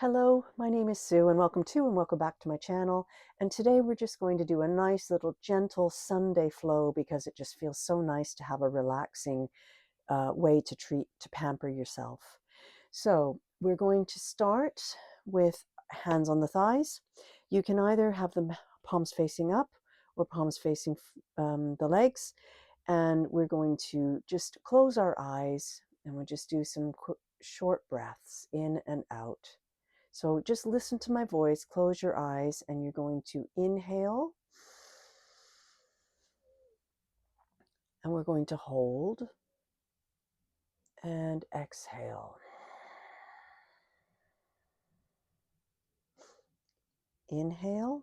Hello, my name is Sue and welcome back to my channel. And today we're just going to do a nice little gentle Sunday flow because it just feels so nice to have a relaxing way to pamper yourself. So we're going to start with hands on the thighs. You can either have them palms facing up or palms facing the legs. And we're going to just close our eyes and we'll just do some short breaths in and out. So just listen to my voice, close your eyes, and you're going to inhale. And we're going to hold and exhale. Inhale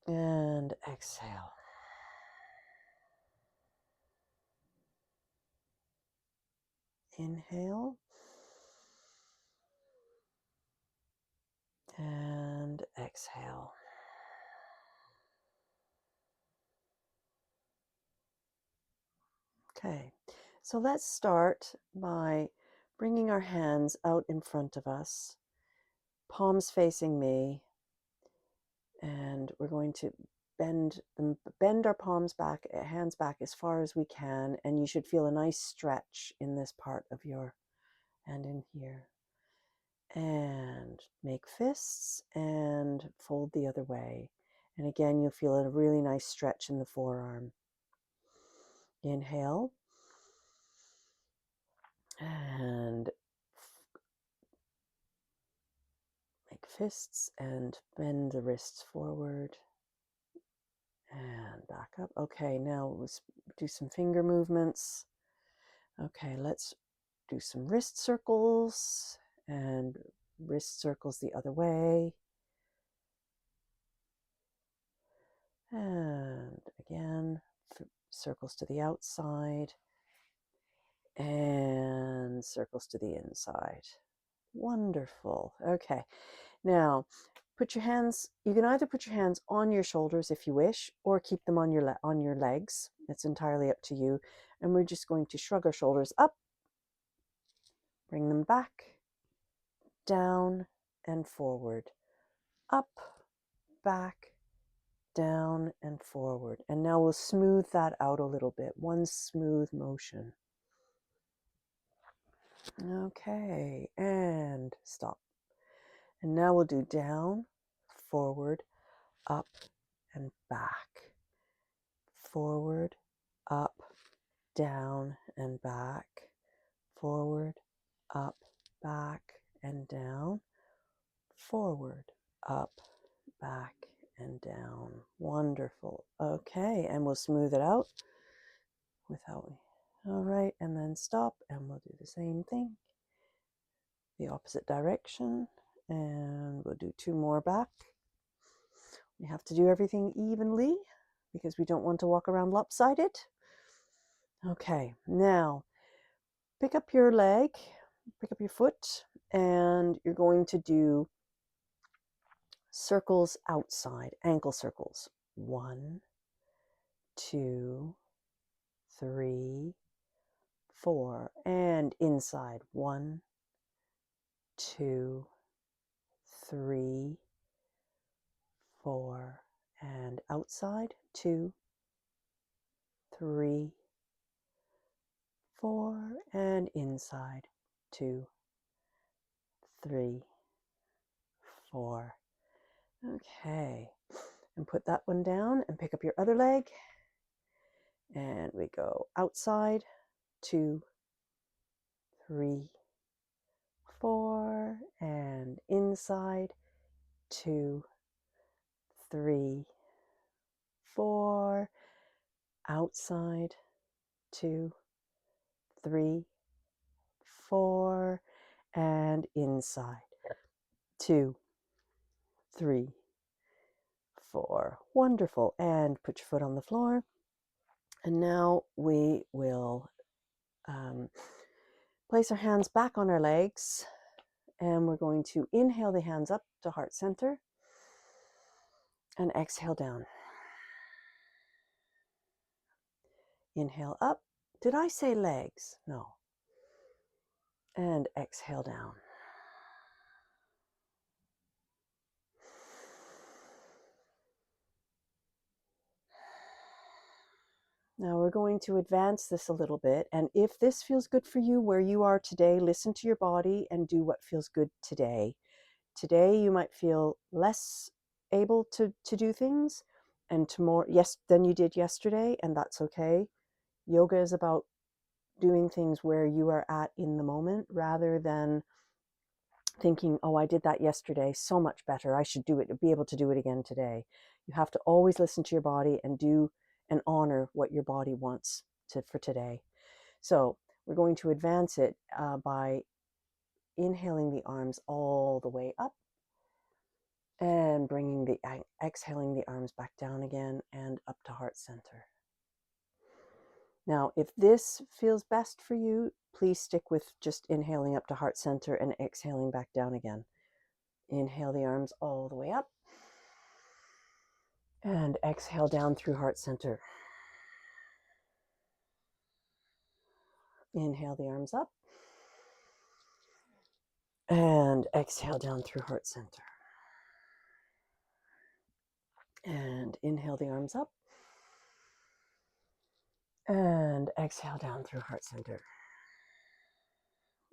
and exhale. Inhale and exhale. Okay, so let's start by bringing our hands out in front of us, palms facing me, and we're going to bend our palms back, hands back as far as we can, and you should feel a nice stretch in this part of your hand in here. And make fists and fold the other way. And again, you'll feel a really nice stretch in the forearm. Inhale. And make fists and bend the wrists forward and back up. Okay, now let's do some finger movements. Okay, let's do some wrist circles and wrist circles the other way. And again, circles to the outside and circles to the inside. Wonderful. Okay, now put your hands, you can either put your hands on your shoulders if you wish, or keep them on your legs. It's entirely up to you. And we're just going to shrug our shoulders up, bring them back, down and forward, up, back, down and forward. And now we'll smooth that out a little bit. One smooth motion. Okay, and stop. And now we'll do down, forward, up, and back. Forward, up, down, and back. Forward, up, back, and down. Forward, up, back, and down. Wonderful. Okay, and we'll smooth it out without. All right, and then stop, and we'll do the same thing, the opposite direction, and we'll do two more back. We have to do everything evenly because we don't want to walk around lopsided. Okay, now pick up your leg, pick up your foot, and you're going to do circles outside, ankle circles. 1, 2, 3, 4, and inside. 1, 2, 3, 4, and outside. 2, 3, 4, and inside. 2, 3, 4. Okay, and put that one down and pick up your other leg. And we go outside. 2, 3, 4, and inside. 2, 3, 4, outside. 2, 3, 4, and inside. 2, 3, 4. Wonderful. And put your foot on the floor. And now we will place our hands back on our legs, and we're going to inhale the hands up to heart center and exhale down. Inhale up. Did I say legs? No. And exhale down. Now we're going to advance this a little bit. And if this feels good for you where you are today, listen to your body and do what feels good today. Today you might feel less able to do things and tomorrow, yes, than you did yesterday, and that's okay. Yoga is about doing things where you are at in the moment rather than thinking, oh, I did that yesterday so much better, I should do it, be able to do it again today. You have to always listen to your body and do and honor what your body wants for today. So we're going to advance it by inhaling the arms all the way up and exhaling the arms back down again and up to heart center. Now, if this feels best for you, please stick with just inhaling up to heart center and exhaling back down again. Inhale the arms all the way up and exhale down through heart center. Inhale the arms up and exhale down through heart center. And inhale the arms up and exhale down through heart center.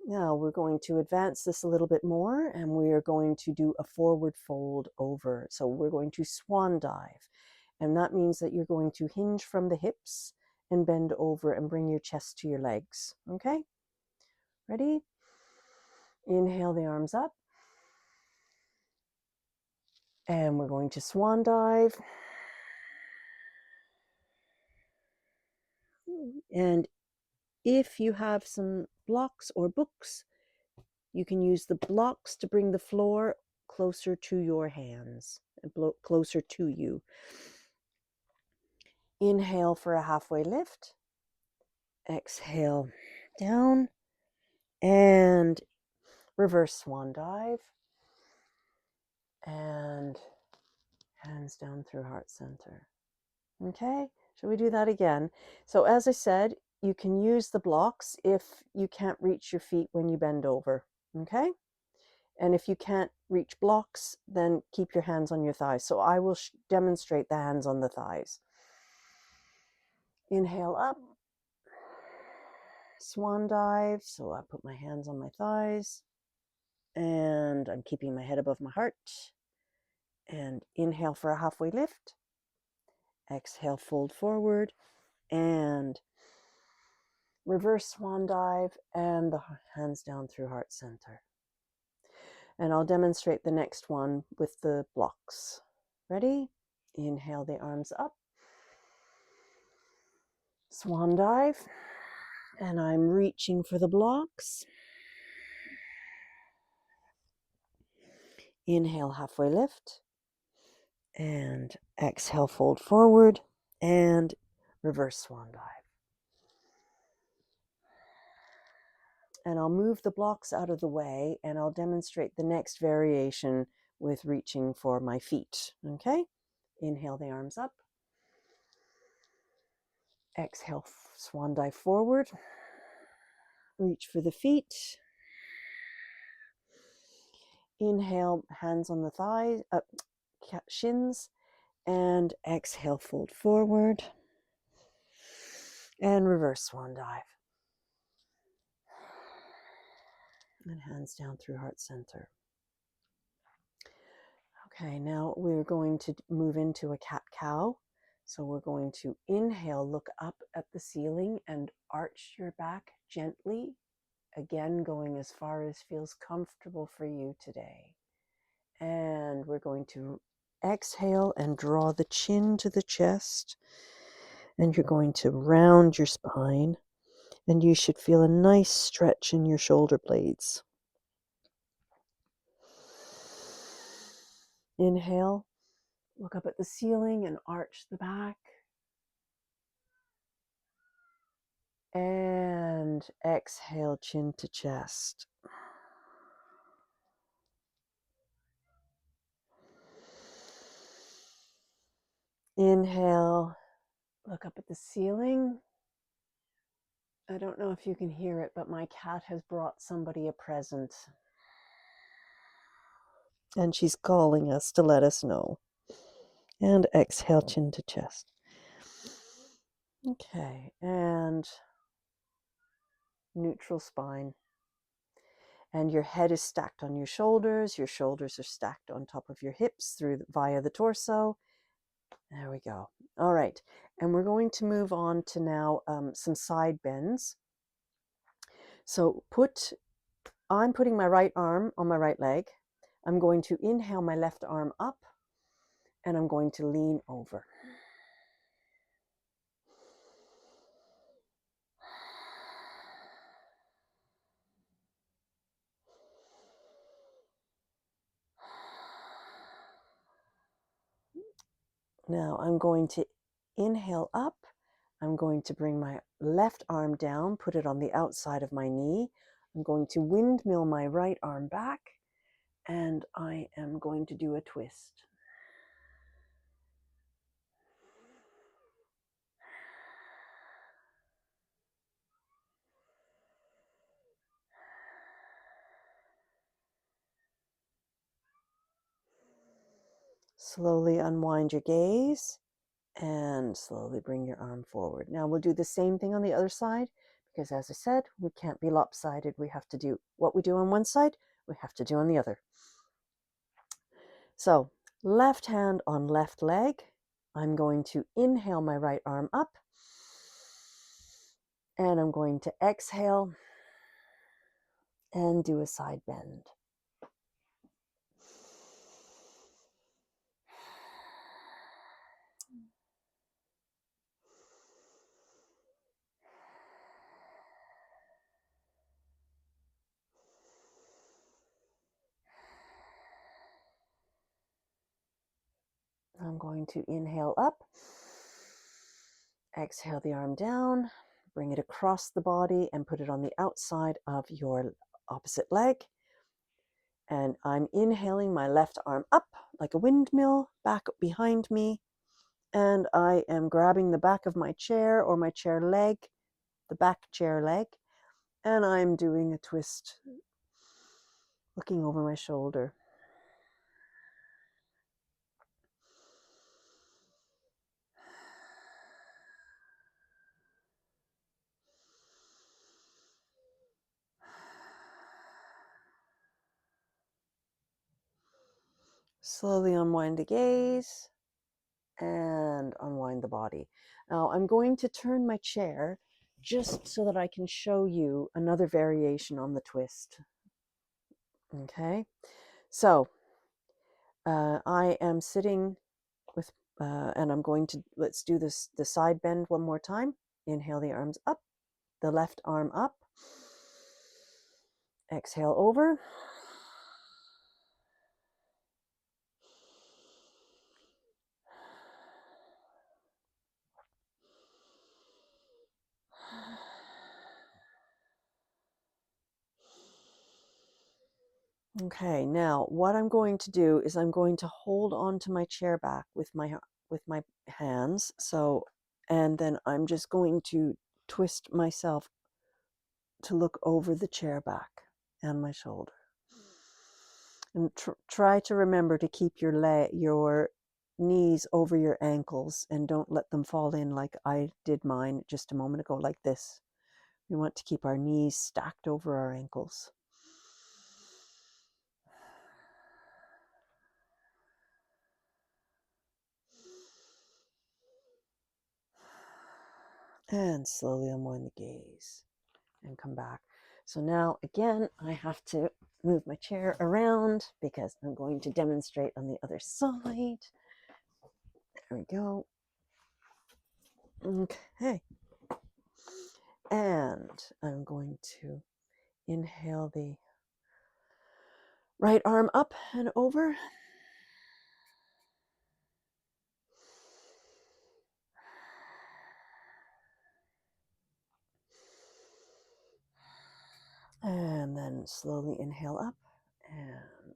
Now we're going to advance this a little bit more and we are going to do a forward fold over. So we're going to swan dive. And that means that you're going to hinge from the hips and bend over and bring your chest to your legs. Okay? Ready? Inhale the arms up. And we're going to swan dive. And if you have some blocks or books, you can use the blocks to bring the floor closer to your hands, closer to you. Inhale for a halfway lift. Exhale down and reverse swan dive. And hands down through heart center. Okay, shall we do that again? So as I said, you can use the blocks if you can't reach your feet when you bend over. Okay? And if you can't reach blocks, then keep your hands on your thighs. So I will demonstrate the hands on the thighs. Inhale up. Swan dive. So I put my hands on my thighs. And I'm keeping my head above my heart. And inhale for a halfway lift. Exhale, fold forward. And reverse swan dive. And the hands down through heart center. And I'll demonstrate the next one with the blocks. Ready? Inhale the arms up. Swan dive. And I'm reaching for the blocks. Inhale, halfway lift. And exhale, fold forward. And reverse swan dive. And I'll move the blocks out of the way and I'll demonstrate the next variation with reaching for my feet. Okay? Inhale the arms up. Exhale, swan dive forward. Reach for the feet. Inhale, hands on the thighs, shins, and exhale, fold forward. And reverse swan dive. And hands down through heart center. Okay, now we're going to move into a cat-cow. So we're going to inhale, look up at the ceiling and arch your back gently. Again, going as far as feels comfortable for you today. And we're going to exhale and draw the chin to the chest. And you're going to round your spine. And you should feel a nice stretch in your shoulder blades. Inhale, look up at the ceiling and arch the back. And exhale, chin to chest. Inhale, look up at the ceiling. I don't know if you can hear it, but my cat has brought somebody a present. And she's calling us to let us know. And exhale, chin to chest. Okay, and neutral spine. And your head is stacked on your shoulders are stacked on top of your hips via the torso. There we go. All right, and we're going to move on to now some side bends. So I'm putting my right arm on my right leg. I'm going to inhale my left arm up, and I'm going to lean over. Now I'm going to inhale up. I'm going to bring my left arm down, put it on the outside of my knee. I'm going to windmill my right arm back, and I am going to do a twist. Slowly unwind your gaze and slowly bring your arm forward. Now we'll do the same thing on the other side because, as I said, we can't be lopsided. We have to do what we do on one side, we have to do on the other. So left hand on left leg. I'm going to inhale my right arm up, and I'm going to exhale and do a side bend. I'm going to inhale up, exhale the arm down, bring it across the body and put it on the outside of your opposite leg. And I'm inhaling my left arm up like a windmill back behind me. And I am grabbing the back of my chair or my chair leg, the back chair leg, and I'm doing a twist, looking over my shoulder. Slowly unwind the gaze and unwind the body. Now I'm going to turn my chair just so that I can show you another variation on the twist. Okay, so I am sitting with, and I'm going to, let's do this, the side bend one more time. Inhale the arms up, the left arm up. Exhale over. Okay, now what I'm going to do is I'm going to hold on to my chair back with my hands. So, and then I'm just going to twist myself to look over the chair back and my shoulder. And try to remember to keep your knees over your ankles and don't let them fall in like I did mine just a moment ago, like this. We want to keep our knees stacked over our ankles. And slowly unwind the gaze and come back. So now again, I have to move my chair around because I'm going to demonstrate on the other side. There we go. Okay. And I'm going to inhale the right arm up and over. And then slowly inhale up, and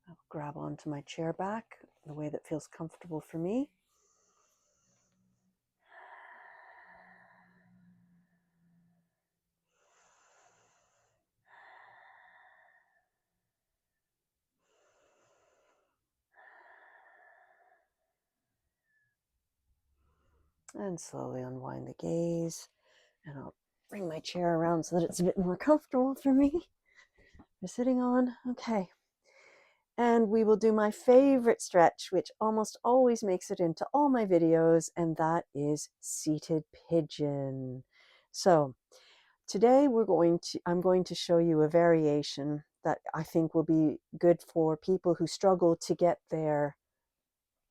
I'll grab onto my chair back the way that feels comfortable for me. And slowly unwind the gaze. And I'll bring my chair around so that it's a bit more comfortable for me. We're sitting on. Okay. And we will do my favorite stretch, which almost always makes it into all my videos, and that is seated pigeon. So today I'm going to show you a variation that I think will be good for people who struggle to get their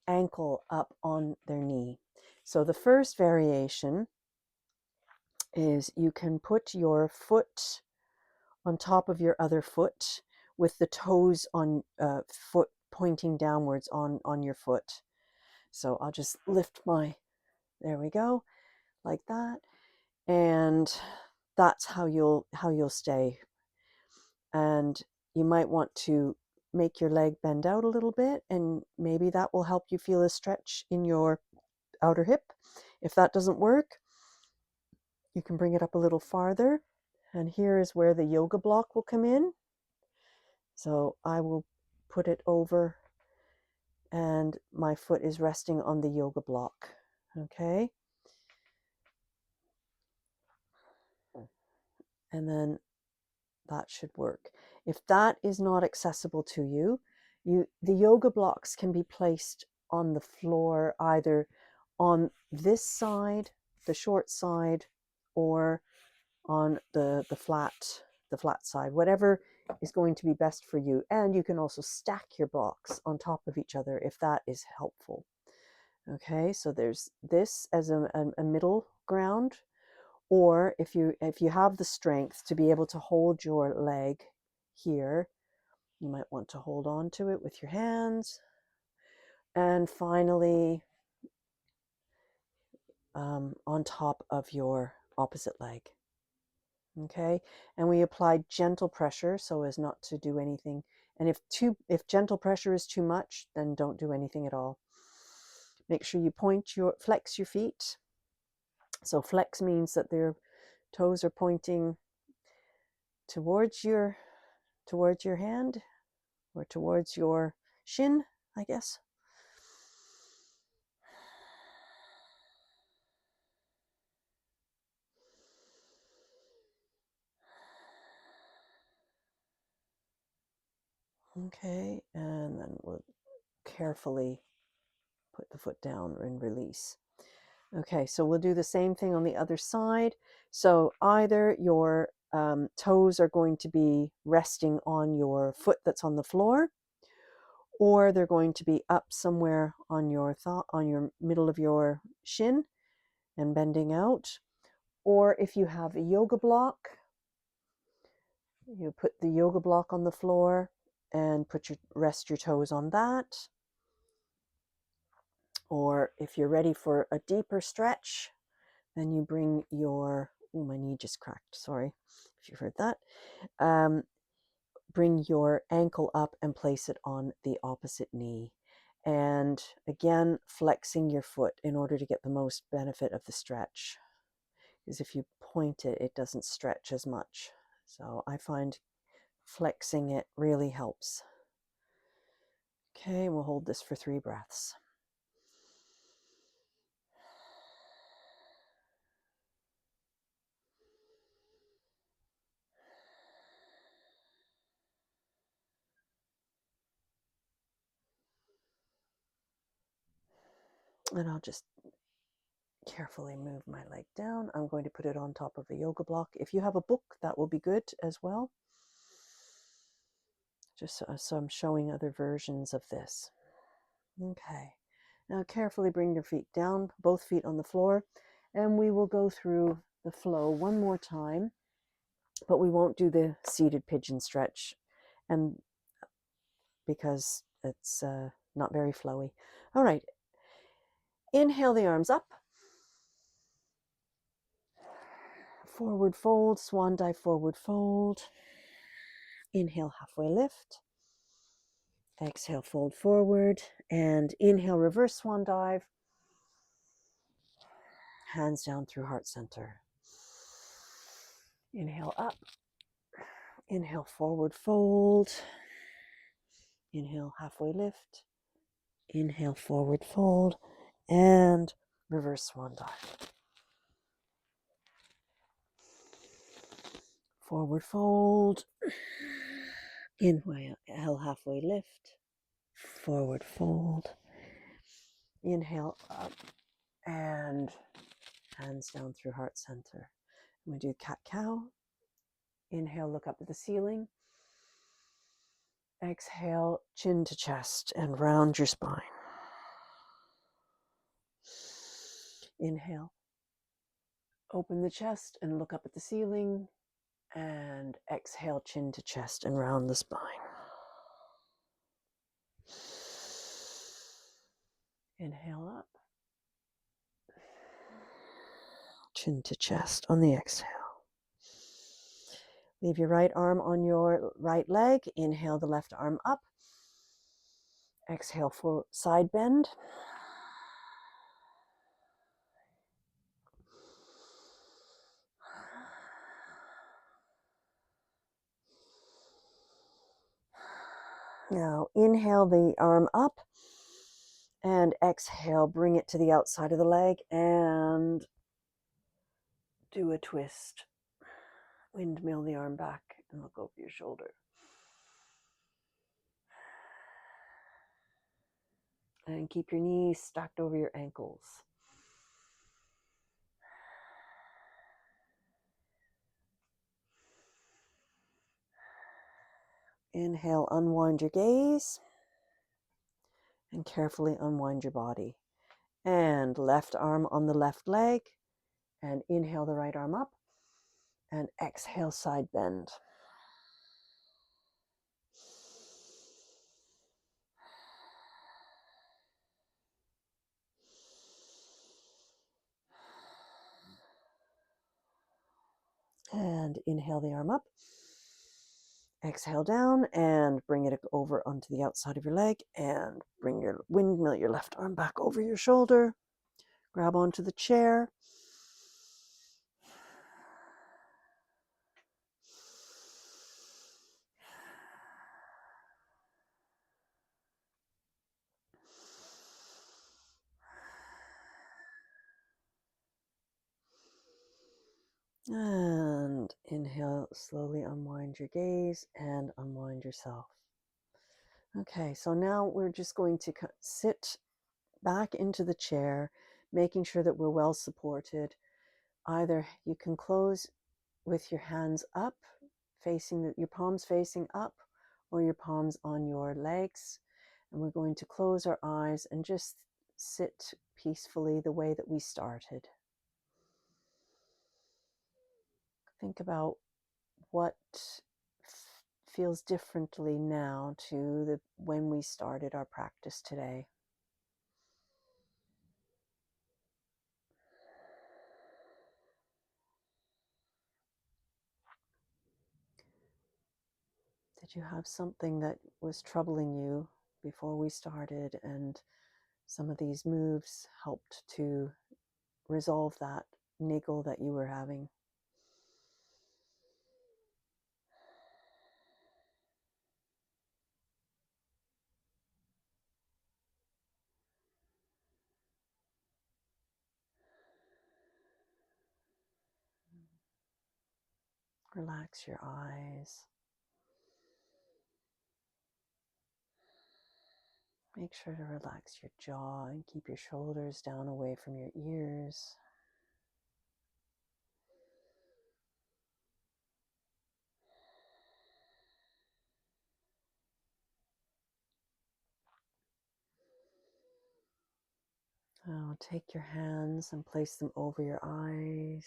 ankle up on their knee. So the first variation is you can put your foot on top of your other foot with the toes on foot pointing downwards on your foot. So I'll just lift there we go, like that. And that's how you'll stay. And you might want to make your leg bend out a little bit, and maybe that will help you feel a stretch in your outer hip. If that doesn't work, you can bring it up a little farther. And here is where the yoga block will come in. So I will put it over and my foot is resting on the yoga block. Okay. And then that should work. If that is not accessible to you, the yoga blocks can be placed on the floor, either on this side, the short side, or on the flat side, whatever is going to be best for you. And you can also stack your blocks on top of each other if that is helpful. Okay, so there's this as a middle ground, or if you have the strength to be able to hold your leg here, you might want to hold on to it with your hands. And finally, on top of your opposite leg. Okay, and we apply gentle pressure so as not to do anything. And if gentle pressure is too much, then don't do anything at all. Make sure you flex your feet. So flex means that their toes are pointing towards your hand, or towards your shin, I guess. Okay, and then we'll carefully put the foot down and release. Okay, so we'll do the same thing on the other side. So either your toes are going to be resting on your foot that's on the floor, or they're going to be up somewhere on your middle of your shin and bending out. Or if you have a yoga block, you put the yoga block on the floor and rest your toes on that. Or if you're ready for a deeper stretch, then you bring your, oh, my knee just cracked, sorry if you heard that. Bring your ankle up and place it on the opposite knee. And again, flexing your foot in order to get the most benefit of the stretch. Because if you point it, it doesn't stretch as much. So I find flexing it really helps. Okay, we'll hold this for 3 breaths. And I'll just carefully move my leg down. I'm going to put it on top of a yoga block. If you have a book, that will be good as well. Just so I'm showing other versions of this. Okay, now carefully bring your feet down, both feet on the floor, and we will go through the flow one more time, but we won't do the seated pigeon stretch, and because it's not very flowy. All right, inhale the arms up, forward fold, swan dive, forward fold. Inhale, halfway lift. Exhale, fold forward, and inhale, reverse swan dive. Hands down through heart center. Inhale up. Inhale, forward fold. Inhale, halfway lift. Inhale, forward fold. And reverse swan dive. Forward fold. Inhale, halfway lift. Forward fold. Inhale up and hands down through heart center. I'm going to do cat-cow. Inhale, look up at the ceiling. Exhale, chin to chest and round your spine. Inhale, open the chest and look up at the ceiling. And exhale, chin to chest and round the spine. Inhale up. Chin to chest on the exhale. Leave your right arm on your right leg. Inhale the left arm up. Exhale for side bend. Now inhale the arm up and exhale, bring it to the outside of the leg and do a twist. Windmill the arm back and look over your shoulder. And keep your knees stacked over your ankles. Inhale, unwind your gaze and carefully unwind your body. And left arm on the left leg and inhale the right arm up and exhale side bend. And inhale the arm up. Exhale down and bring it over onto the outside of your leg and bring your windmill, your left arm back over your shoulder. Grab onto the chair. And inhale, slowly unwind your gaze and unwind yourself. Okay, so now we're just going to sit back into the chair, making sure that we're well supported. Either you can close with your hands up, your palms facing up, or your palms on your legs. And we're going to close our eyes and just sit peacefully the way that we started. Think about what feels differently now to when we started our practice today. Did you have something that was troubling you before we started, and some of these moves helped to resolve that niggle that you were having? Relax your eyes. Make sure to relax your jaw and keep your shoulders down away from your ears. Now take your hands and place them over your eyes.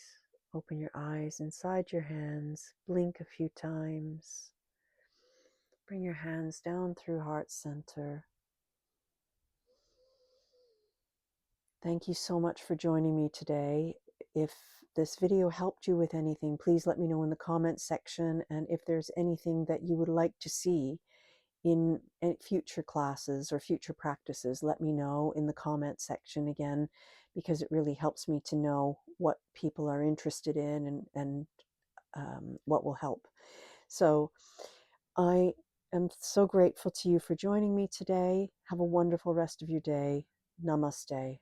Open your eyes inside your hands. Blink a few times. Bring your hands down through heart center. Thank you so much for joining me today. If this video helped you with anything, please let me know in the comments section. And if there's anything that you would like to see in future classes or future practices, let me know in the comment section again, because it really helps me to know what people are interested in and what will help. So I am so grateful to you for joining me today. Have a wonderful rest of your day. Namaste.